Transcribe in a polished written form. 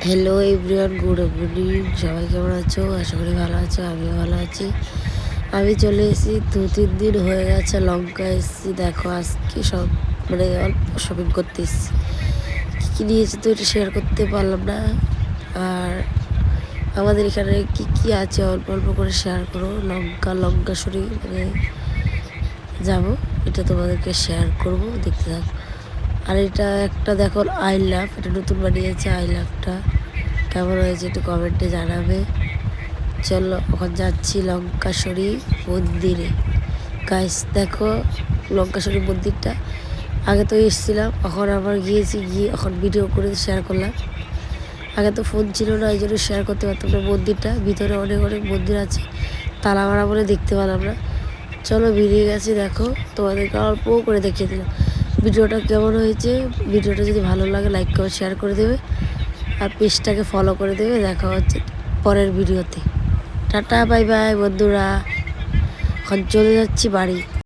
Hello everyone, good evening. সবাই কেমন আছো? আশা করি ভালো আছো। আমিও ভালো আছি। আমি চলে এসেছি, 2-3 দিন হয়ে গেছে লঙ্কা এসেছি। দেখো আজকে সব অল্প শপিং করতে এসেছি। কী কী নিয়েছি তো এটা শেয়ার করতে পারলাম না। আর আমাদের এখানে কি কি আছে অল্প অল্প করে শেয়ার করো। লঙ্কা সরি যাবো, এটা তোমাদেরকে শেয়ার করব, দেখতে থাকো। আর এটা একটা দেখো, আই লাভ, এটা নতুন বানিয়েছে। আই লাভটা কেমন হয়েছে একটু কমেন্টে জানাবে। চলো ওখানে যাচ্ছি লঙ্কাশ্বরী মন্দিরে। গাইস দেখো লঙ্কাশ্বরী মন্দিরটা, আগে তো এসেছিলাম, এখন আবার গিয়ে এখন ভিডিও করে শেয়ার করলাম। আগে তো ফোন ছিল না, এই জন্য শেয়ার করতে পারতাম না। মন্দিরটা ভিতরে অনেক অনেক মন্দির আছে, তালা মারা বলে দেখতে পেলাম না। চলো বেরিয়ে গেছি, দেখো তোমাদেরকে অল্প করে দেখিয়ে দিলাম। ভিডিওটা কেমন হয়েছে, ভিডিওটা যদি ভালো লাগে লাইক করে শেয়ার করে দেবে, আর পেজটাকে ফলো করে দেবে। দেখা হচ্ছে পরের ভিডিওতে। টাটা বাই বাই বন্ধুরা, এখন চলে যাচ্ছি বাড়ি।